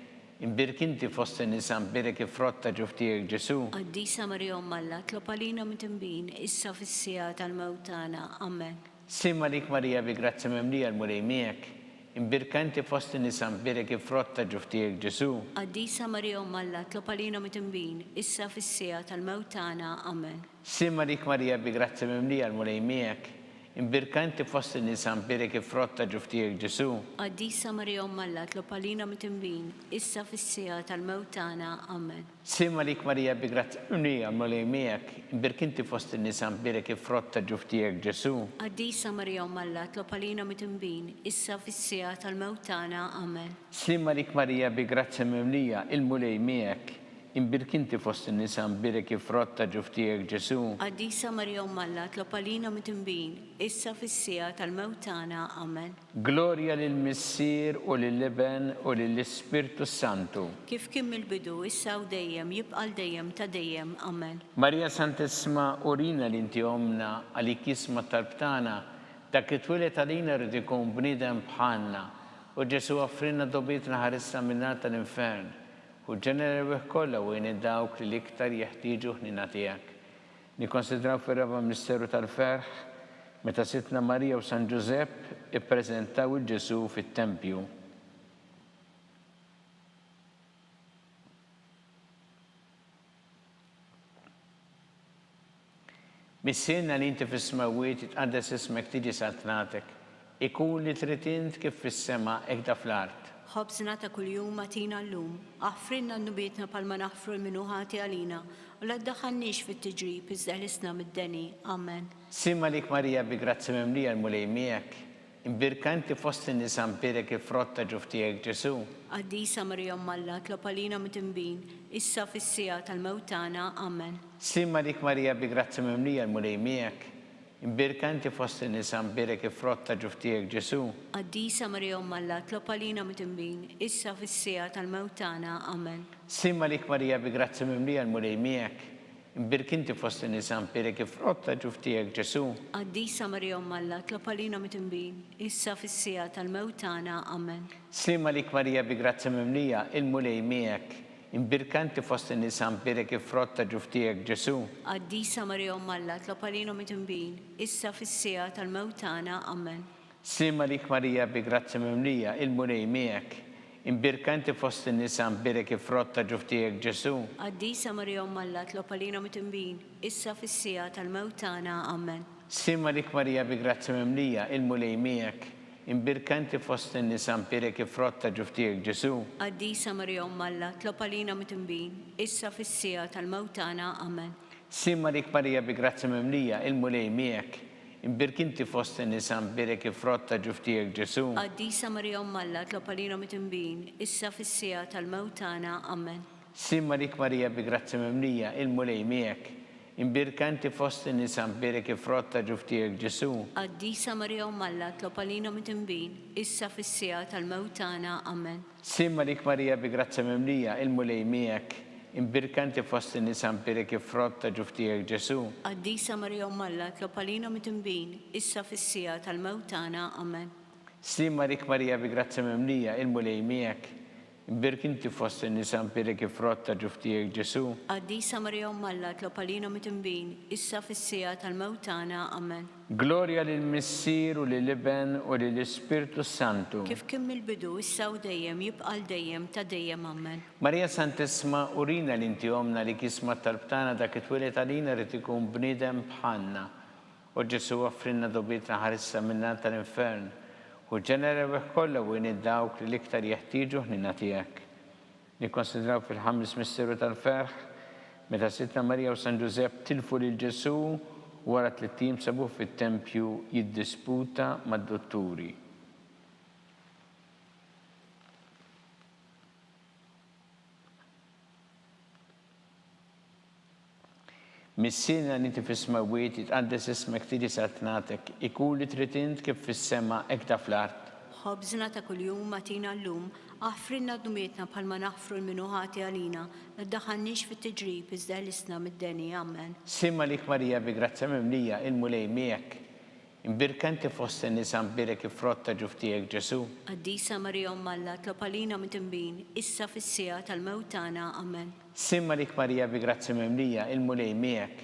imbirk inti fost in-nisa nbirek il-frott ta' ġuf tiegħek Ġesu. Qaddisa Marija Ummalla, tlop għalina mit-imbin, issa fis-sija tal-mewt tagħna. Amen. Simma lik Marija bi grazzi mimlija l-mulej miegħek, imbirk inti fost in-nisa nbirek il-frott ta' ġuf tiegħek Ġesu. Qaddisa Marija Ummalla, tlop għalina mit-imbin, issa fis-sija tal-mewt tagħna. Amen. Simma lik Marija bi grazzi mimlija l-mulej miegħek, imbirk inti fost in-nisa nbirek il-frott ta' ġuf tiegħek Ġesu. Qaddisa Marija Ummalla, tlop għalina mit-imbin, issa fis-sija tal-mewt tagħna. Amen. Simma lik Marija bi grazzi mimlija l-mulej miegħek, imbirk inti fost in-nisa nbirek il-frott ta' ġuf tiegħek Ġesu. Qaddisa Marija Ummalla, tlop għalina mit-imbin, issa fis-sija tal-mewt tagħna. Amen. Simma lik Marija bi grazzi mimlija il-mulej miegħek, imbirk inti fost in-nisa nbirek il-frott ta' ġuf tiegħek Ġesu. Qaddisa Marija Ummalla, tlop għalina mit-imbin, issa fis-sija tal-mewt tagħna. Amen. Glorja lill-Missier u lill-Iben u lill-Ispirtu Santu. Kif kien mill-bidu, issa u dejjem, jibqa' dejjem ta' dejjem. Amen. Marija Santissima, urina li inti omna għalik jisma tarbtana, dak it-twilet għalina rrid ikun bniedem bħalna. U Ġesu għaffrinna dobietna ħarisna minna tal-infern. U ġener l kollha u dawk li l-iktar jeħtieġu ħnina tiegħek. Nikkonsidraw fir-raba misteru tal-ferħ meta sitna Marija u San Ġusepp ippreżentaw il-Ġesu fit-Tempju. Missierna li inti fis-smawiet jitqaddes ismek tiġi satnatek, ikun li trid int kif fis-sema hekk fl-art. Ħobżna ta' kuljum matina llum, aħfrinna d-dumietna palma naħfru l-minuħati għalina, u la ddaħħalniex fit-tiġrib iżda ħlisna mid-deni. Amen. Simma lik Marija bi grazzi mimlija l-mulej miegħek, imbirk inti fost in-nisa nbirek il-frott ta' ġuf tiegħek Ġesu. Qaddisa Marija Ummalla, tlop għalina mit-imbin, issa fis-sija tal-mewt tagħna. Amen. Simma lik Marija bi grazzi mimlija l-mulej miegħek, imbirk inti fost in-nisa nbirek il-frott ta' ġuf tiegħek Ġesu. Qaddisa Marija Ummalla, tlop għalina mit-imbin, issa fis-sija tal-mewt tagħna. Amen. Simma lik Marija bi grazzi mimlija l-mulej miegħek, imbirk inti fost in-nisa nbirek il-frott ta' ġuf tiegħek Ġesu. Qaddisa Marija Ummalla, tlop għalina mit-imbin, issa fis-sija tal-mewt tagħna. Amen. Simma lik Marija bi grazzi mimlija il-mulej miegħek, imbirk inti fost in-nisa nbirek il-frott ta' ġuf tiegħek Ġesu. Qaddisa Marija Ummalla, tlop għalina mit-imbin, issa fis-sija tal-mewt tagħna. Amen. Simma lik Marija bi grazzi mimlija il-mulej miegħek, imbirkanti fost in-nisa mbirek il-frott ta' ġuf tiegħek Ġesu. Qaddisa Marija Umm Alla, tlob għalina mitimbin, issa fis-sija tal-mewt tagħna. Amen. Simma lik Marija bi grazzi mimlija, il-mulej miegħek, imbirkanti fost in-nisa mbirek il-frott ta' ġuf tiegħek Ġesu. Qaddisa Marija Umm Alla, tlob għalina mitimbin, issa fis-sija tal-mewt tagħna. Amen. Simma lik Marija bi grazzi mimlija, il-mulej miegħek, imbirkinti fost in-nisa mbirek il-frott ta' ġuf tiegħek Ġesu. Qaddisa Marija Umm Alla, tlob għalina mitimbin, issa fis-sija tal-mewt tagħna. Amen. Simma lik Marija bi grazzi mimlija, il-mulej miegħek, imbirkanti fost in-nisa mbirek il-frott ta' ġuf tiegħek Ġesu. Qaddisa Marija Umm Alla, tlob għalina mitimbin, issa fis-sija tal-mewt tagħna. Amen. Simma lik Marija bi grazzi mimlija, il-mulej miegħek, imbirkanti fost in-nisa mbirek il-frott ta' ġuf tiegħek Ġesu. Qaddisa Marija Umm Alla, tlob għalina mitimbin, issa fis-sija tal-mewt tagħna. Amen. Simma lik Marija bi grazzi mimlija, il-mulej miegħek, imbirkinti fost in-nisa mbirek il-frott ta' ġuf tiegħek Ġesu. Qaddisa Marija Umm Alla, tlob għalina mitimbin, issa fis-sija tal-mewt tagħna. Amen. Gloria lill-Missier u lill-Iben u lill-Ispirtu Santu. Kif kien mill-bidu, issa u dejjem, jibqa' dejjem ta' dejjem. Amen. Marija Santissima, urina li inti omna li kisma talbtana dak it-twilet għalina rrid ikun bniedem bħalna. U Ġesu offrinna dobietna ħarissa minna tal-infern. U ġenera kollha u dawk li l-iktar jeħtieġu ħnina tiegħek. Nikkonsidraw fil-ħames misteru tal-ferħ, meta Sitna Marija u San Ġusepp tilfu lil Ġesu wara 3 sabuh fit-tempju jiddisputa mad-dotturi. Missina ninti fis-smawiet jitqaddes ismek tiġi satnatek, ikun li trid int kif fis-sema hekk ta' fl-art. Ħobżna ta' kuljum matina llum, aħfrilna dumietna bħalma naħfru l-minuħati għalina, naddaħannix fit-tiġrib iżda l-isna mid-deni. Amen. Simma lik Marija bi grazzi mimlija, il-mulej miegħek, imbirkanti fost in-nisa mbirek il-frott ta' ġuf tiegħek Ġesu. Qaddisa Marija Umm Alla, tlob għalina mitimbin, issa fis-sija tal-mewt tagħna. Amen. Simma lik Marija bi grazzi mimlija, il-mulej miegħek,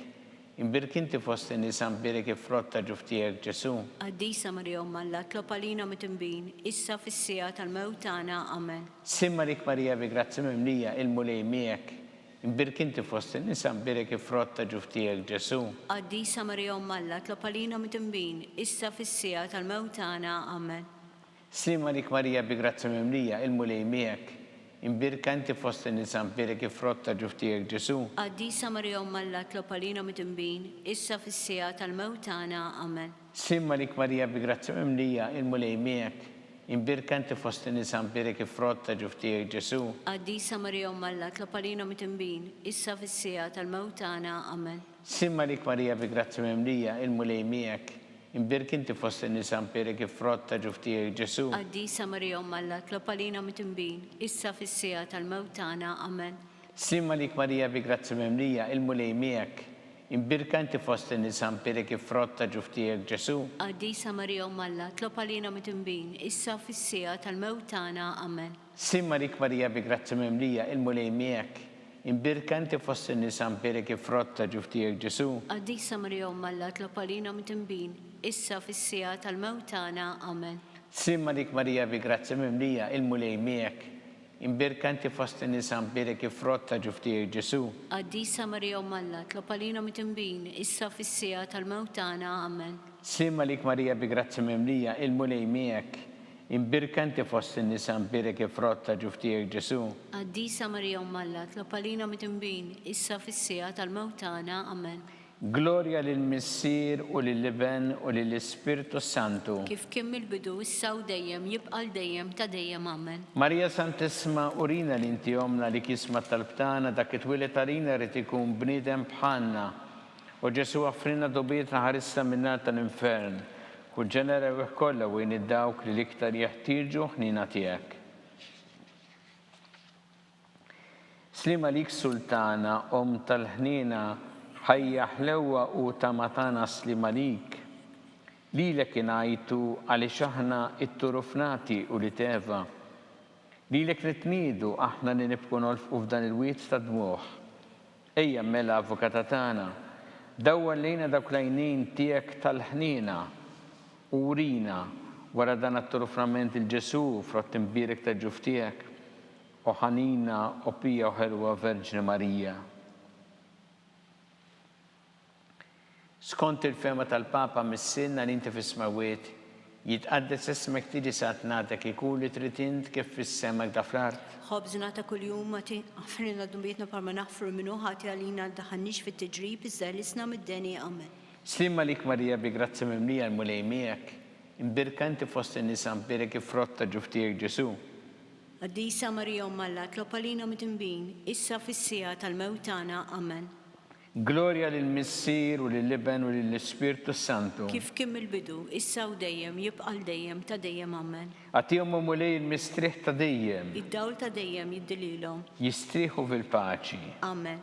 imbirkinti fost in-nisa mbirek il-frott ta' ġuf tiegħek Ġesu. Qaddisa Marija Umm Alla, tlob għalina mitimbin, issa fis-sija tal-mewt tagħna. Amen. Simma lik Marija bi grazzi mimlija, il-mulej miegħek, imbirkinti fost in-nisa mbirek il-frott ta' ġuf tiegħek Ġesu. Qaddisa Marija Umm Alla, tlob għalina mitimbin, issa fis-sija tal-mewt tagħna. Amen. Simma lik Marija bi grazzi mimlija, il-mulej miegħek, imbirkanti fost in-nisa mbirek il-frott ta' ġuf tiegħek Ġesu. Qaddisa Marija Umm Alla, tlob għalina mitimbin, issa fis-sija tal-mewt tagħna. Amen. Simma lik Marija bi grazzi mimlija, il-mulej miegħek, imbirkanti fost in-nisa mbirek il-frott ta' ġuf tiegħek Ġesu. Qaddisa Marija Umm Alla, tlob għalina mitimbin, issa fis-sija tal-mewt tagħna. Amen. Simma lik Marija bi grazzi mimlija, il-mulej miegħek, imbirkinti fost in-nisa mbirek il-frott ta' ġuf tiegħek Ġesu. Qaddisa Marija Umm Alla, tlob għalina mitimbin, issa fis-sija tal-mewt tagħna. Amen. Simma lik Marija bi grazzi mimlija, il-mulej miegħek, imbirkanti fost in-nisa mbirek il-frott ta' ġuf tiegħek Ġesu. Qaddisa Marija Umm Alla, tlob għalina mitimbin, issa fis-sija tal-mewt tagħna. Amen. Simma lik Marija bi grazzi mimlija, il-mulej miegħek, imbirkanti fost in-nisa mbirek il-frott ta' ġuf tiegħek Ġesu. Qaddisa Marija Umm Alla, tlob għalina mitimbin, issa fis-sija tal-mewt tagħna. Amen. Simma lik Marija bi grazzi mimlija, il-mulej miegħek, imbirkanti fost in-nisa mbirek il-frott ta' ġuf tiegħek Ġesu. Qaddisa Marija Umm Alla, tlob għalina mitimbin, issa fis-sija tal-mewt tagħna. Amen. Simma lik Marija bi grazzi mimlija, il-mulej miegħek, imbirkanti fost in-nisa mbirek il-frott ta' ġuf tiegħek Ġesu. Qaddisa Marija Umm Alla, tlob għalina mitimbin, issa fis-sija tal-mewt tagħna. Amen. Gloria lill-Missier u lill-Iben u lill-Ispirtu Santu. Kif kien mill-bidu, issa u dejjem, jibqa' dejjem ta' dejjem. Amen. Marija Santissima, urina li inti omna li kisma talbtana dak it-twilet għalina rrid ikun bniedem bħalna. U Ġesu offrinna dobietna ħarissa minna tal-infern. Kull ġenera kollha u dawk li l-iktar jeħtieġu ħnina tiegħek. Slima lik Sultana, om tal-ħnina, ħajja ħlewwa u tamatana slima lik. Lilek ingħajtu għaliex aħna it-turufnati u li teva. Lilek nitniedu aħna li nibqu nolfqu f'dan il-wiet ta' dmuħ. Ejja mela avukata tagħna, dawwar lejna dawk l-għajnejn tiegħek tal-ħnina u urina wara dan at-turufnament il-Ġesu frott imbirek ta' ġuf tiegħek. u ħanina u pija u ħelwa Verġni Marija. Skont il-fema tal-Papa mis-sinna li inti fis-smawiet, jitqaddes ismek tiġi sa tnatek ikun li trid int kif fis-semak da fl-art. خبزنا كل يوم ماتي عفرنا دميتنا برما نحفر منو هاتي علينا دخلنيش في التجريب الزالسنا مداني أمن. Slim għalik Marija bi grazzi mimlija l-mulej miegħek, imbirka inti fost in-nisa mbirek ifrotta ġuftijek Ġesu. قديسة مريم ملا تلوبالينا متنبين إسا في السيا الموتانا أمن. Glorja lill-Missier u lill-Iben u lill-Ispirtu Santu. كيف كمل بدو إسا وديم يبقى الديم تديم أمن. Għatihom mulej il-mistriħ ta' dejjem, الدول تديم يدليلهم jistriħu fil-paċi. أمن.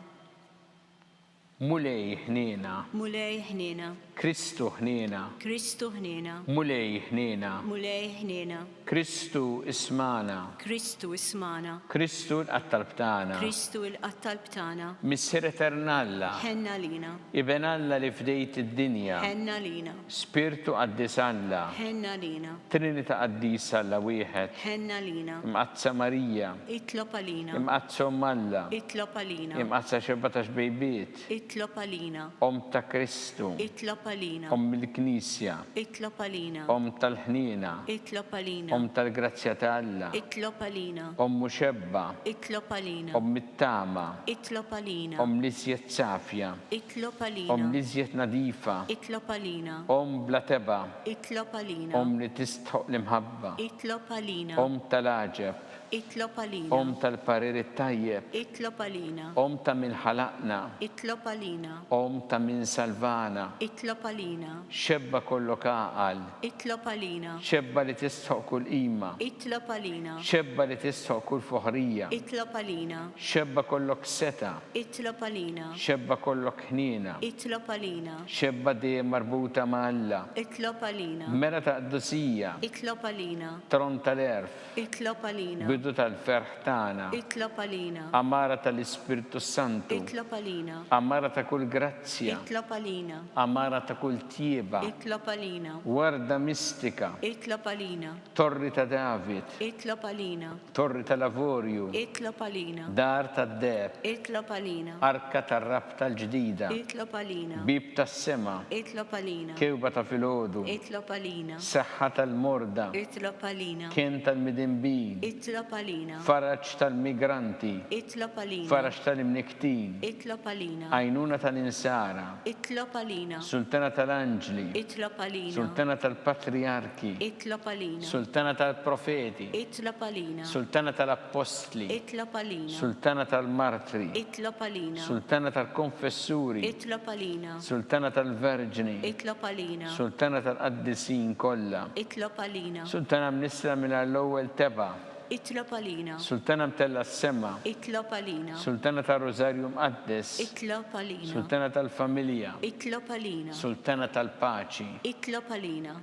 Mulej ħnina, مولاي حنينا Kristu ħnina, كريستو هنينا mulej ħnina, مولاي حنينا Kristu ismana, كريستو اسمانا Kristu l-qattal btana, كريستو القتل بتاعنا Missier Eternalla, حنا لينا Iben Alla li fdejt id-dinja, حنا لينا Spiritu Qaddis Alla, حنا لينا Trinita Qaddis Alla wieħed, حنا لينا Imqazza Marija, اطلب لينا Imqazza Alla, اطلب لينا Imqazza 17 bejbiet, اطلب لينا ta' Kristu, اطلب لينا il-Knisja, اطلب لينا tal-ħnina, اطلب لينا tal-grazzja ta' Alla, اطلب لينا muxebba, اطلب لينا mit-tama, اطلب لينا liżjed safja, اطلب لينا liżjed nadifa, اطلب لينا bla teba, اطلب لينا li tistħoq l-imħabba, اطلب لينا tal-aġeb, اطلب لينا tal-parir tajjeb, اطلب لينا ta' min ħalaqna, اطلب لينا ta' min salvana, اطلب لينا xebba kollok aqal, اطلب لينا xebba li tistħoq kull ima, اطلب لينا xebba li tistħoq kull fuħrija, اطلب لينا xebba kollok seta, اطلب لينا xebba kollok ħnina, اطلب لينا xebba dejjem marbuta ma' Alla, اطلب لينا mera ta' qdusija, اطلب لينا tron tal-erf, اطلب لينا bidu tal-ferħ tagħna, اطلب لينا amara tal-Ispirtu Santu, اطلب لينا amara ta' kull grazzja, اطلب لينا amara ta' kull tieba, اطلب لينا warda mistika, اطلب لينا torri ta' David, اطلب لينا torri ta' Lavorju, اطلب لينا dar ta' Deb, اطلب لينا arka ta' rab tal-ġdida, اطلب لينا bib ta' sema, اطلب لينا kewba ta' filodu, اطلب لينا seħħa tal-morda, اطلب لينا kien tal-midinbin, اطلب لينا faraċ tal-migranti, اطلب لينا faraċ tal-imniktin, اطلب لينا għajnuna tal-insara, اطلب لينا sultana tal-anġli, اطلب لينا sultana tal-patriarki, اطلب لينا sultana tal-profeti, اطلب لينا sultana tal-apostli, اطلب لينا sultana tal-martri, اطلب لينا sultana tal-konfessuri, اطلب لينا sultana tal-verġni, اطلب لينا sultana tal-qaddisin kollha, اطلب لينا sultana mnisla minn l-ewwel teba, اطلب لينا sultana mtella s-sema, اطلب لينا sultana tal-Rożarju Mqaddes, اطلب لينا sultana tal-familja, اطلب لينا sultana tal-paċi, اطلب لينا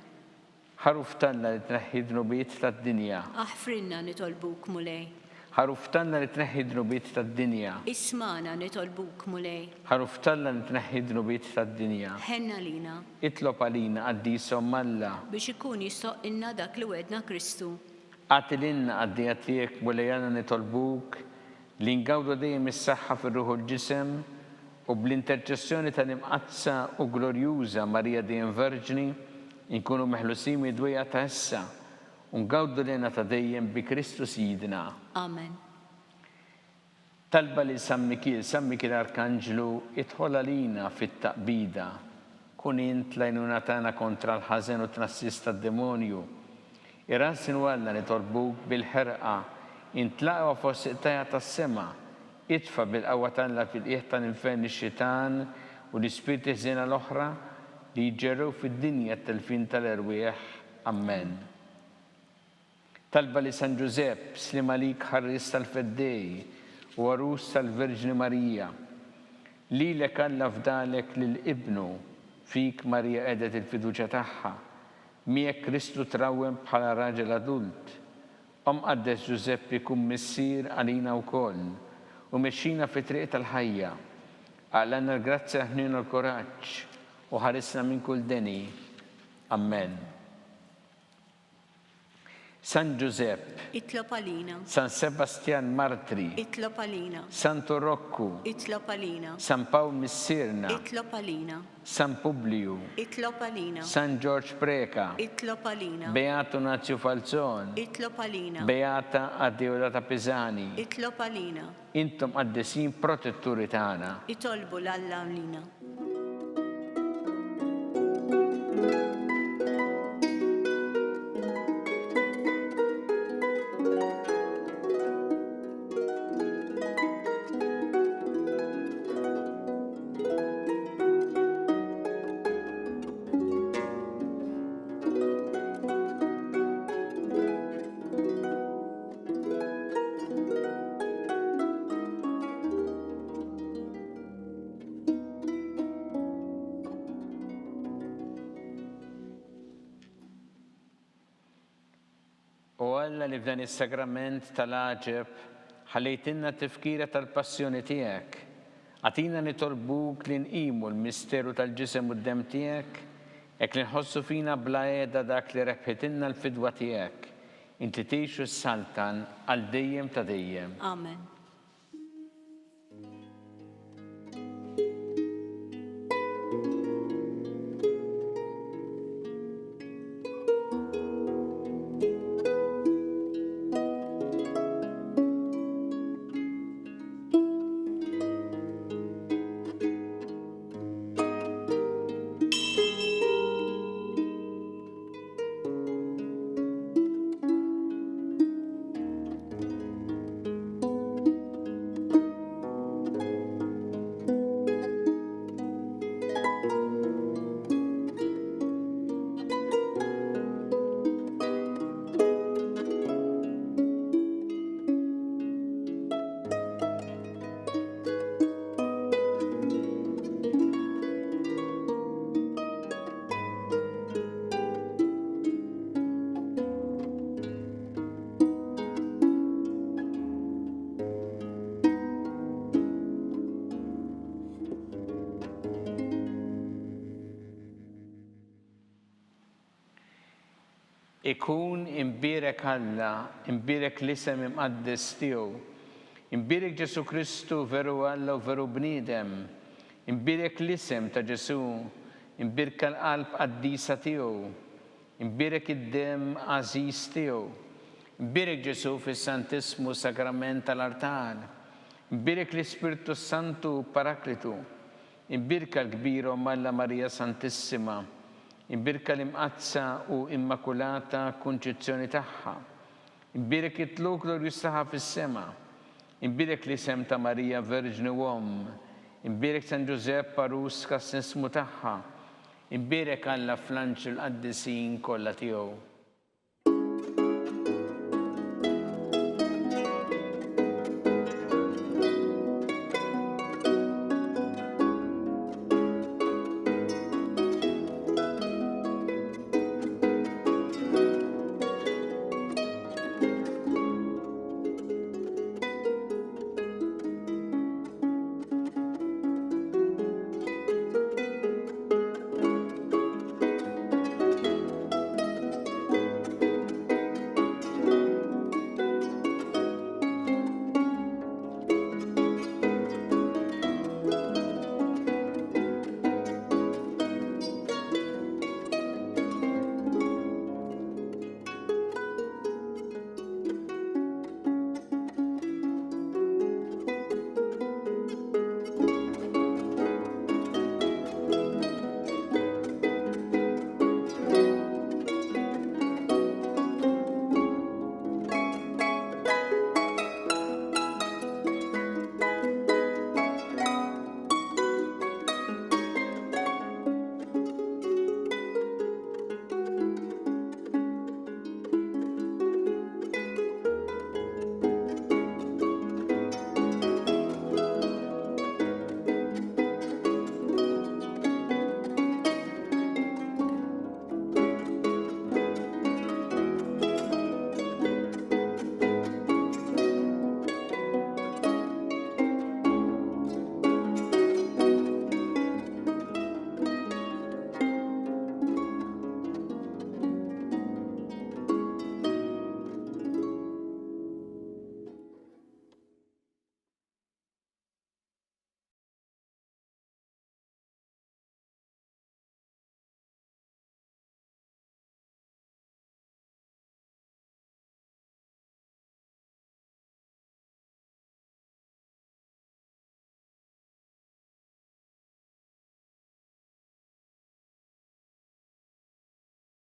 ħaruf tanna li tneħħi dnubiet tad-dinja, احفرنا نطلبوك مولاي ħaruf tanna li tneħħi dnubiet tad-dinja, اسمعنا نطلبوك مولاي ħaruf tanna li tneħħi dnubiet tad-dinja, حنا لينا itlob għalina għaddisom Alla, biex ikun jistoq inna dak li wedna Kristu. għatilinna għaddija tiegħek bulejana nitolbuk li ngawdu dejjem is-saħħa fir-ruħu l-ġisem u bl-interċessjoni tal-imqazza u glorjuża Marija dejjem Verġni inkunu meħlusin mid-dwejja ta' issa u ngawdu lena ta' dejjem bi Kristu Sidna. Amen. Talba li San Mikil Arkanġlu idħol għalina fit-taqbida kun int lajnuna tagħna kontra l-ħażen u tnassis tad-demonju. Irrasin Alla nitolbuk bil-ħerqa intlaqwa fost iqtajja tas-sema, itfa bil-qawwa tagħna fil-qiegħ tal-infern ix-xitan u l-ispirti ħżiena l-oħra li jġerrew fid-dinja t-telfin tal-erwieħ. Amen. Talba li San Ġusepp, slim għalik ħarris tal-feddej u għarus tal-Verġni Marija, lilek Alla fdalek lill-Ibnu fik Marija qiegħdet il-fiduċja tagħha, miegħek Kristu trawwem bħala raġel adult. Qaddes Ġusepp ikun missier għalina wkoll u mexxina fi triq tal-ħajja. Għalana l-grazzja ħnina l-kuraġġ u ħarisna minn kull deni. Amen. San Giuseppe, itlob għalina, San Sebastian Martri, itlob għalina, Santo Rocco, itlob għalina, San Paul Missirna, itlob għalina, San Publiu, itlob għalina, San George Preka, itlob għalina, Beato Nazio Falzon, itlob għalina, Beata Addeodata Pisani, itlob għalina, intom għaddesin protetturi tagħna. itolbu l-Alla għalina. U Alla li f'dan is-sagrament tal-għaġeb ħallejtinna tifkira tal-passjoni tiegħek. Għatina nitolbuk li nqimu l-misteru tal-ġisem u d-dem tiegħek, hekk li nħossu fina bla qiegħda dak li rebħitilna l-fidwa tiegħek. Inti tgħixu s-saltan għal dejjem ta' dejjem. Amen. Ikun imbirek Alla, imbirek l-isem imqaddis tiegħu, imbirek Ġesu Kristu veru Alla u veru bniedem, imbirek l-isem ta' Ġesu, imbirka l-qalb qaddisa tiegħu, imbirek id-dem għażiż tiegħu, imbirek Ġesu fis-Santismu Sagrament tal-Artar, imbirek l-Ispirtu Santu Paraklitu, imbirka l-kbira Alla Marija Santissima, imbirka l-imqazza u immakulata kunċizzjoni tagħha, imbirek it-tlu glorjus tagħha fis-sema, imbirek l-isem ta' Marija Verġni Uomm, imbirek San Giuseppe Parus kas-ismu tagħha, imbirek Alla fl-anġel qaddisin kollha tiegħu.